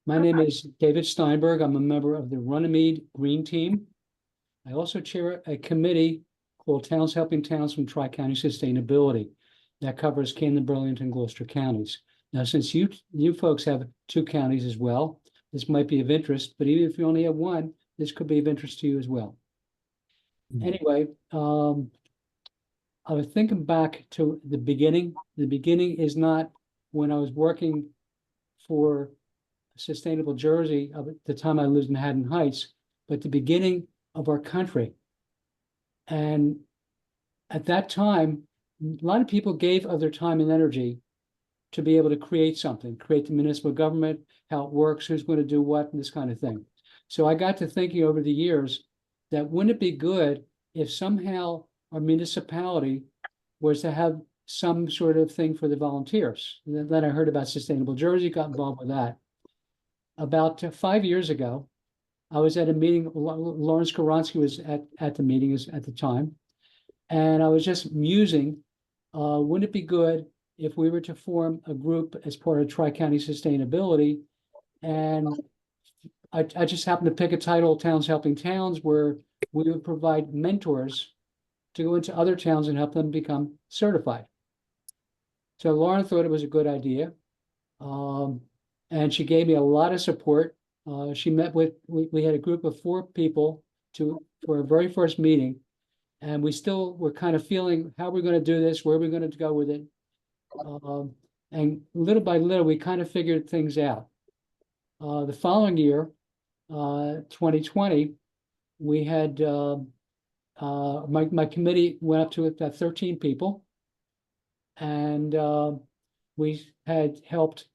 My name is David Steinberg. I'm a member of the Runnymede Green Team. I also chair a committee called Towns Helping Towns from Tri-County Sustainability that covers Camden, Burlington, Gloucester counties. Now, since you folks have two counties as well, this might be of interest, but even if you only have one, this could be of interest to you as well. Anyway, I was thinking back to the beginning. The beginning is not when I was working for Sustainable Jersey at the time I lived in Haddon Heights, but the beginning of our country. And at that time, a lot of people gave of their time and energy to be able to create something, create the municipal government, how it works, who's going to do what, and this kind of thing. So I got to thinking over the years that wouldn't it be good if somehow our municipality was to have some sort of thing for the volunteers. And then I heard about Sustainable Jersey, got involved with that. About 5 years ago, I was at a meeting. Lawrence Koronsky was at the meeting at the time. And I was just musing, wouldn't it be good if we were to form a group as part of Tri-County Sustainability? And I just happened to pick a title, Towns Helping Towns, where we would provide mentors to go into other towns and help them become certified. So Lauren thought it was a good idea. And she gave me a lot of support. She met with, we had a group of 4 people for our very first meeting. And we still were kind of feeling how we're going to do this, where we're going to go with it. And little by little, we kind of figured things out. The following year, 2020, we had, my committee went up to 13 people. And we had helped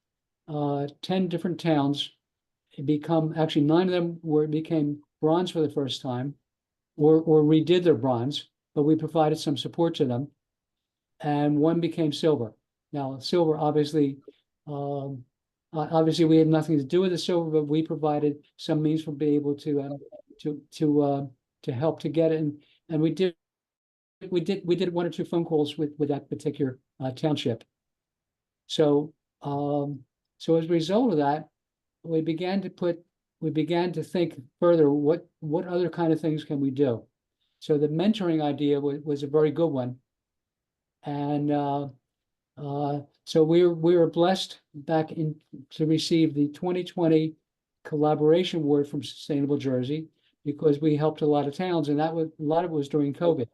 10 different towns become, actually 9 of them became bronze for the first time, or redid their bronze, but we provided some support to them. And 1 became silver. Now, silver, obviously we had nothing to do with the silver, but we provided some means for being able to help to get it. And we did 1 or 2 phone calls with that particular township. So so as a result of that, we began to think further, what other kind of things can we do? So the mentoring idea was a very good one. And so we were blessed back to receive the 2020 Collaboration Award from Sustainable Jersey, because we helped a lot of towns, and a lot of it was during COVID,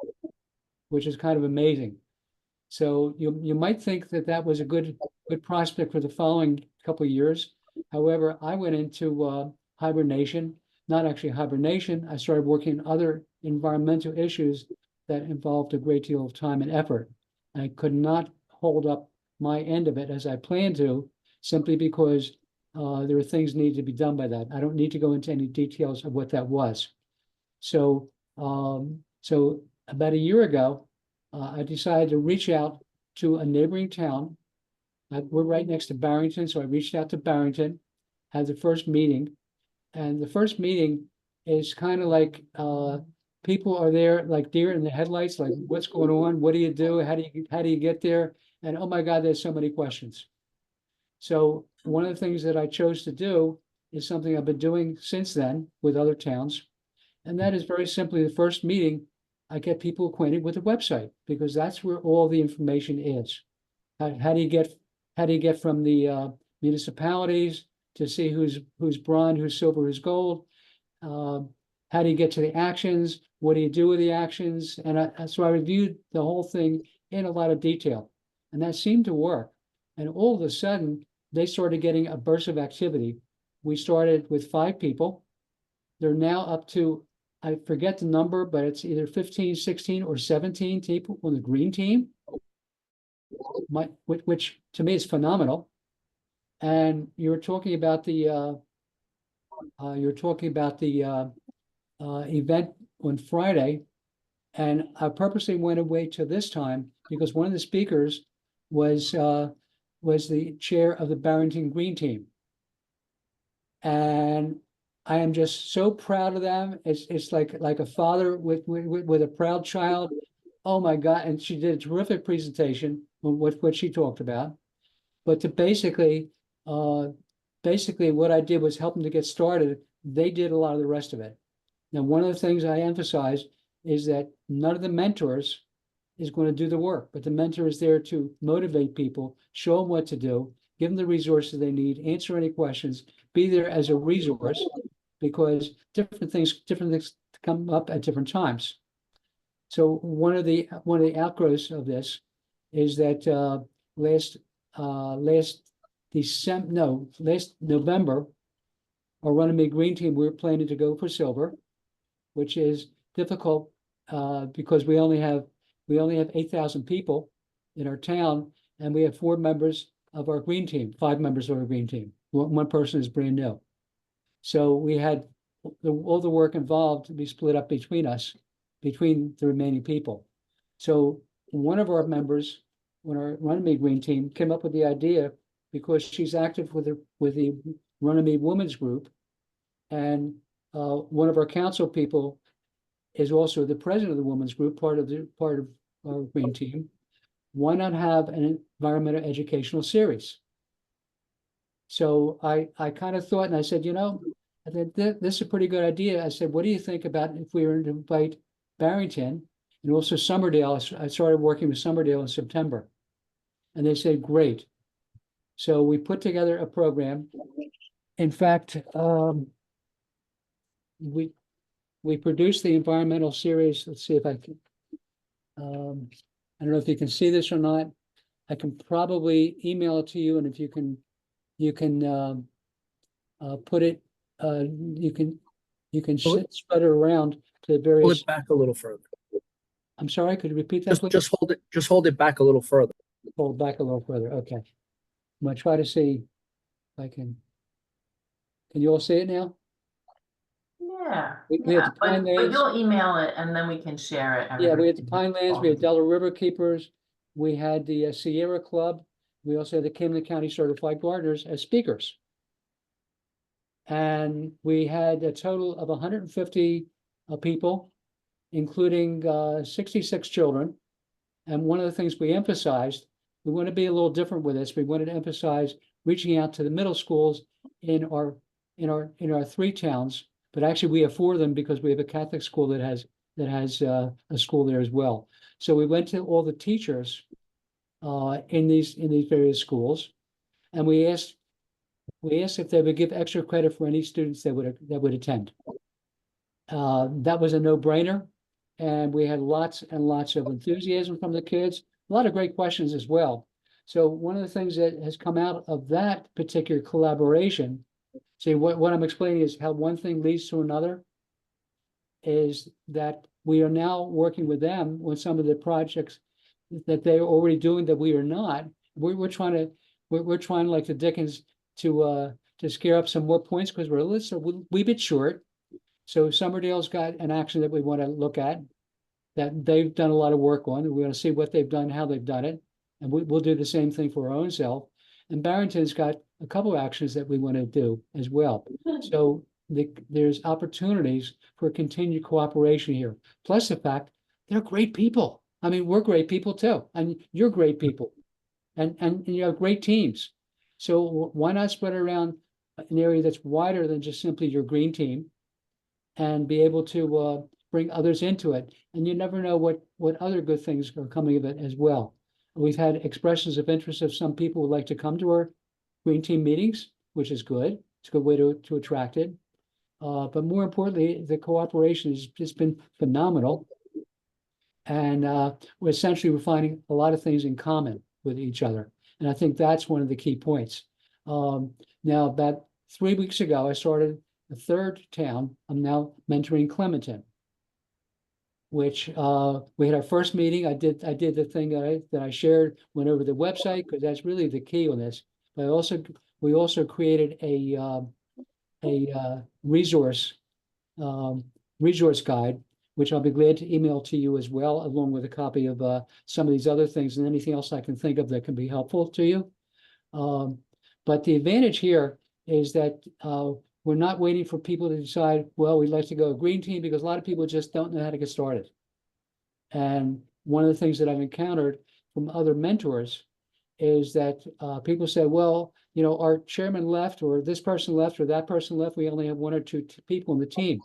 which is kind of amazing. So you might think that was a good prospect for the following couple of years. However, I went into hibernation, not actually hibernation. I started working on other environmental issues that involved a great deal of time and effort. I could not hold up my end of it as I planned to, simply because there are things needed to be done by that. I don't need to go into any details of what that was. So, so about a year ago, I decided to reach out to a neighboring town. We're right next to Barrington, so I reached out to Barrington, had the first meeting. And the first meeting is kind of like people are there like deer in the headlights, like what's going on? What do you do? How do you get there? And oh my God, there's so many questions. So one of the things that I chose to do is something I've been doing since then with other towns. And that is very simply the first meeting, I get people acquainted with the website, because that's where all the information is. How do you get from the municipalities to see who's bronze, who's silver, who's gold? How do you get to the actions? What do you do with the actions? And so I reviewed the whole thing in a lot of detail, and that seemed to work. And all of a sudden, they started getting a burst of activity. We started with 5 people. They're now up to, I forget the number, but it's either 15, 16, or 17 people on the green team, which to me is phenomenal. And you're talking about the event on Friday, and I purposely went away to this time because one of the speakers was the chair of the Barrington Green Team, and I am just so proud of them. It's like a father with a proud child. Oh my God! And she did a terrific presentation on what she talked about, but to basically basically what I did was help them to get started. They did a lot of the rest of it. Now, one of the things I emphasize is that none of the mentors is going to do the work, but the mentor is there to motivate people, show them what to do, give them the resources they need, answer any questions, be there as a resource, because different things come up at different times. So one of the outgrowths of this is that last November, our Runnymede Green Team, we were planning to go for silver, which is difficult because we only have 8,000 people in our town, and we have 4 members of our green team, 5 members of our green team. One person is brand new. So we had all the work involved to be split up between us, between the remaining people. So one of our members, when our Runnymede Green Team, came up with the idea, because she's active with the Runnymede Women's Group, and one of our council people is also the president of the women's group, part of our green team. Why not have an environmental educational series? So I kind of thought, and I said, I think this is a pretty good idea. I said, what do you think about if we were to invite Barrington and also Summerdale? I started working with Summerdale in September, and they said, great. So we put together a program. In fact, we produced the environmental series. Let's see if I can, I don't know if you can see this or not. I can probably email it to you, and if you can put it, you can spread it around to the various. Hold it back a little further. I'm sorry, could you repeat that, please? Just hold it back a little further. Hold back a little further, okay. I'm gonna try to see if I can. Can you all see it now? Yeah, We had the but Pinelands. you'll email it and then we can share it. Yeah, we had the Pinelands, we had Delaware River Keepers, we had the Sierra Club, we also had the Camden County Certified Gardeners as speakers. And we had a total of 150 people, including 66 children. And one of the things we emphasized, we want to be a little different with this. We wanted to emphasize reaching out to the middle schools in our 3 towns. But actually, we have 4 of them because we have a Catholic school that has a school there as well. So we went to all the teachers in these various schools, and we asked if they would give extra credit for any students that would attend. That was a no-brainer, and we had lots and lots of enthusiasm from the kids. A lot of great questions as well. So one of the things that has come out of that particular collaboration. See, what I'm explaining is how one thing leads to another, is that we are now working with them on some of the projects that they're already doing that we are not. We're trying like the Dickens to scare up some more points because we're a wee bit short. So Summerdale's got an action that we want to look at that they've done a lot of work on. We want to see what they've done, how they've done it, and we'll do the same thing for our own self. And Barrington's got a couple of actions that we want to do as well. So there's opportunities for continued cooperation here. Plus the fact they're great people. I mean, we're great people too, and you're great people, and you have great teams. So why not spread it around an area that's wider than just simply your green team, and be able to bring others into it? And you never know what other good things are coming of it as well. We've had expressions of interest of some people who would like to come to our green team meetings, which is good. It's a good way to attract it. But more importantly, the cooperation has just been phenomenal. And we're finding a lot of things in common with each other. And I think that's one of the key points. Now, about 3 weeks ago, I started a 3rd town. I'm now mentoring Clementon, which we had our first meeting. I did the thing that I shared, went over the website, because that's really the key on this. But we also created a resource guide, which I'll be glad to email to you as well, along with a copy of some of these other things and anything else I can think of that can be helpful to you. But the advantage here is that we're not waiting for people to decide, well, we'd like to go green team, because a lot of people just don't know how to get started. And one of the things that I've encountered from other mentors is that people say, well, you know, our chairman left, or this person left, or that person left. We only have one or two people in the team.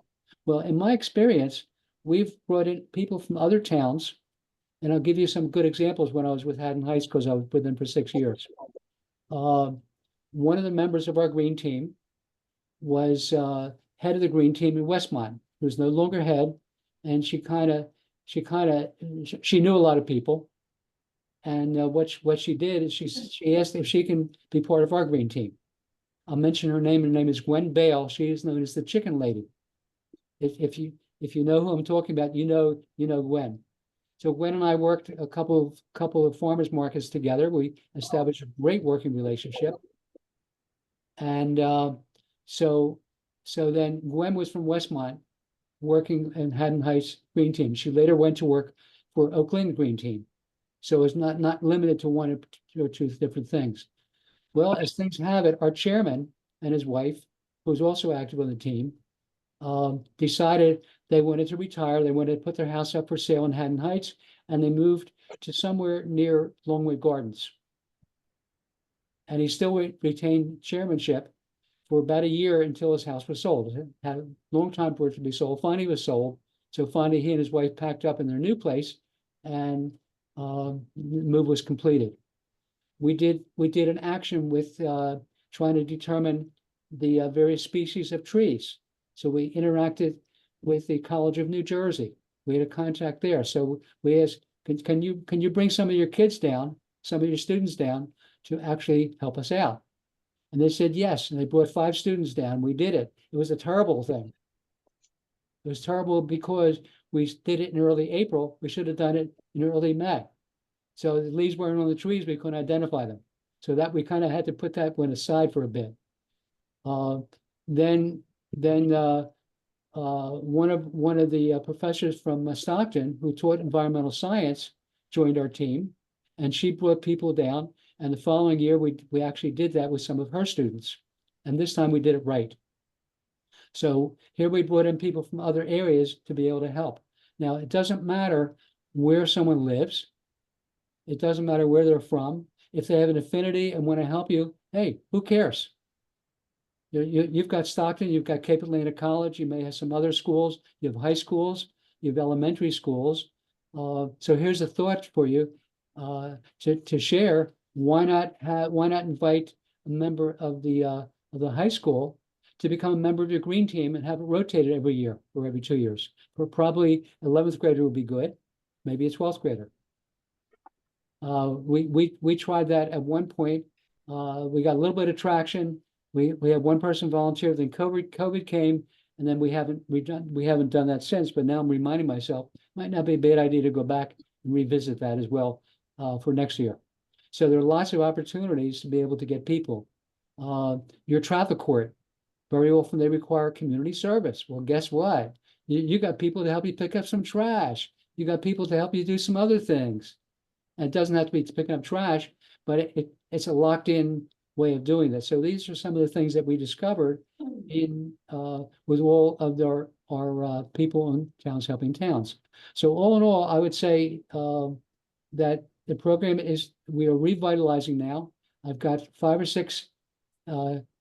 Well, in my experience, we've brought in people from other towns, and I'll give you some good examples when I was with Haddon Heights, because I was with them for 6 years. One of the members of our green team was head of the green team in Westmont, who's no longer head, and she knew a lot of people. And what she did is she asked if she can be part of our green team. I'll mention her name. Her name is Gwen Bale. She is known as the Chicken Lady. If you know who I'm talking about, you know Gwen. So Gwen and I worked a couple of farmers markets together. We established a great working relationship. And so then Gwen was from Westmont, working in Haddon Heights Green Team. She later went to work for Oakland Green Team. So it's not limited to one or two different things. Well, as things have it, our chairman and his wife, who's also active on the team, decided they wanted to retire. They wanted to put their house up for sale in Haddon Heights, and they moved to somewhere near Longwood Gardens. And he still retained chairmanship for about a year until his house was sold. It had a long time for it to be sold. Finally, it was sold. So finally, he and his wife packed up in their new place, and the move was completed. We did an action with trying to determine the various species of trees. So we interacted with the College of New Jersey. We had a contact there. So we asked, can you bring some of your kids down, some of your students down, to actually help us out? And they said yes, and they brought 5 students down. We did it. It was a terrible thing. It was terrible because we did it in early April. We should have done it in early May. So the leaves weren't on the trees. We couldn't identify them. So that we kind of had to put that one aside for a bit. Then one of the professors from Stockton, who taught environmental science, joined our team, and she brought people down. And the following year, we actually did that with some of her students. And this time we did it right. So here we brought in people from other areas to be able to help. Now, it doesn't matter where someone lives. It doesn't matter where they're from. If they have an affinity and want to help you, hey, who cares? You've got Stockton, you've got Cape Atlantic College, you may have some other schools, you have high schools, you have elementary schools. So here's a thought for you to share. Why not invite a member of the high school to become a member of your green team and have it rotated every year or every 2 years? For probably 11th grader would be good, maybe a 12th grader. We tried that at one point. We got a little bit of traction. We had one person volunteer, then COVID came, and then we haven't done that since. But now I'm reminding myself, might not be a bad idea to go back and revisit that as well for next year. So there are lots of opportunities to be able to get people. Your traffic court, very often they require community service. Well, guess what? You got people to help you pick up some trash. You got people to help you do some other things. And it doesn't have to be picking up trash, but it's a locked-in way of doing that. So these are some of the things that we discovered in with all of our people in Towns Helping Towns. So all in all, I would say that the program we are revitalizing now. I've got 5 or 6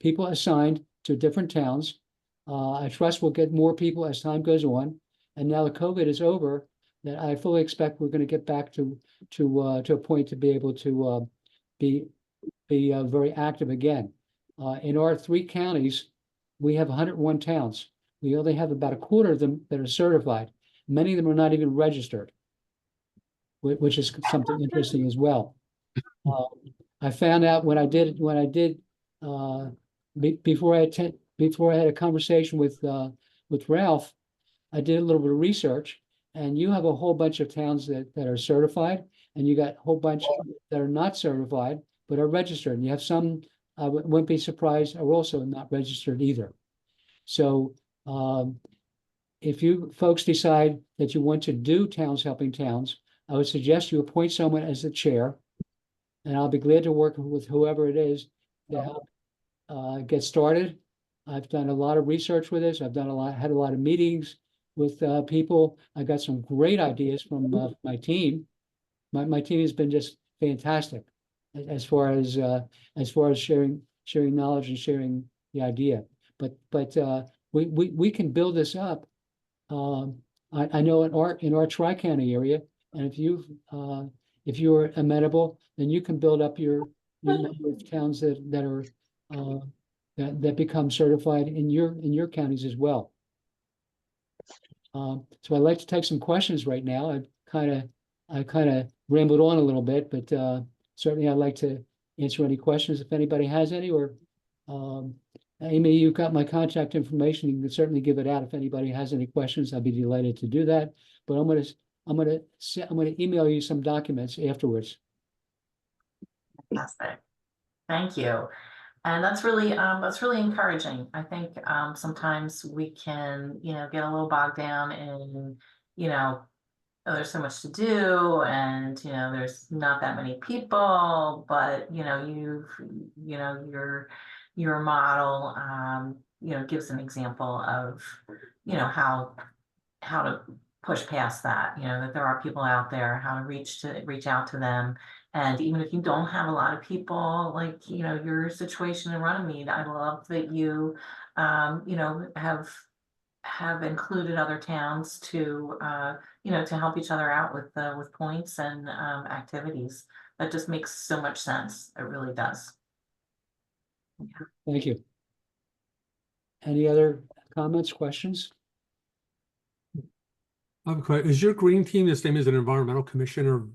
people assigned to different towns. I trust we'll get more people as time goes on. And now that COVID is over, that I fully expect we're going to get back to a point to be able to be very active again. In our 3 counties, we have 101 towns. We only have about a quarter of them that are certified. Many of them are not even registered, which is something interesting as well. I found out before I had a conversation with Ralph, I did a little bit of research, and you have a whole bunch of towns that are certified, and you got a whole bunch that are not certified but are registered. And you have some, I wouldn't be surprised, are also not registered either. So if you folks decide that you want to do Towns Helping Towns, I would suggest you appoint someone as the chair, and I'll be glad to work with whoever it is to help get started. I've done a lot of research with this. Had a lot of meetings with people. I got some great ideas from my team. My team has been just fantastic. as far as sharing knowledge and sharing the idea. But we can build this up. I know in our Tri-County area, and if you're amenable, then you can build up your number of towns that are that become certified in your counties as well. So I'd like to take some questions right now. I kind of rambled on a little bit, but certainly I'd like to answer any questions if anybody has any, or Amy, you've got my contact information. You can certainly give it out if anybody has any questions. I'd be delighted to do that. But I'm gonna email you some documents afterwards. Fantastic. Thank you. And that's really encouraging. I think sometimes we can, get a little bogged down in, oh, there's so much to do, and there's not that many people, but your model gives an example of how to push past that, that there are people out there, how to reach out to them. And even if you don't have a lot of people, like, your situation in Runnymede, I love that you, have included other towns to, to help each other out with points and activities. That just makes so much sense. It really does. Thank you. Any other comments, questions? I have a question. Is your green team the same as an environmental commission or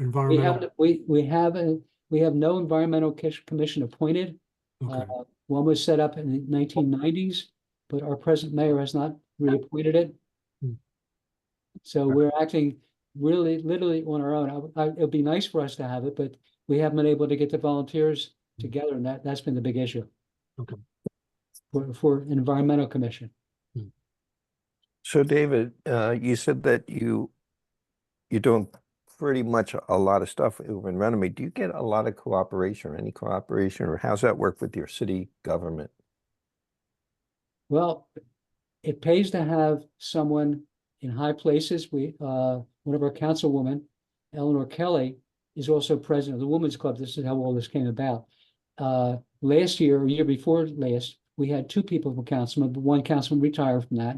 environmental? We have no environmental commission appointed. Okay, One was set up in the 1990s, but our present mayor has not reappointed it. Hmm. So we're acting really literally on our own. It'd be nice for us to have it, but we haven't been able to get the volunteers together, and that's been the big issue. Okay. For an environmental commission. So David, you said that you're doing pretty much a lot of stuff over in Runnymede. Do you get a lot of cooperation or any cooperation, or how's that work with your city government? Well, it pays to have someone in high places. One of our councilwomen, Eleanor Kelly, is also president of the Women's Club. This is how all this came about. Last year, or year before last, we had two people from councilman, but one councilman retired from that.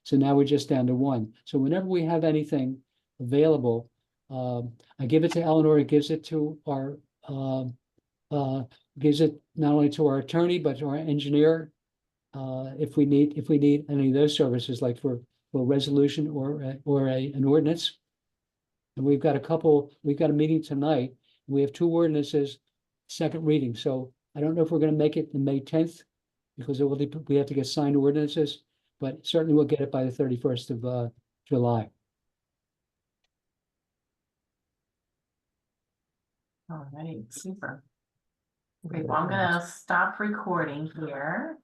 So now we're just down to one. So whenever we have anything available, I give it to Eleanor. It gives it to our gives it not only to our attorney but to our engineer. If we need any of those services, like for resolution or an ordinance. And we've got a meeting tonight. We have two ordinances, second reading. So I don't know if we're going to make it in May 10th because we have to get signed ordinances, but certainly we'll get it by the 31st of July. All right, super. Great. Well, I'm gonna stop recording here.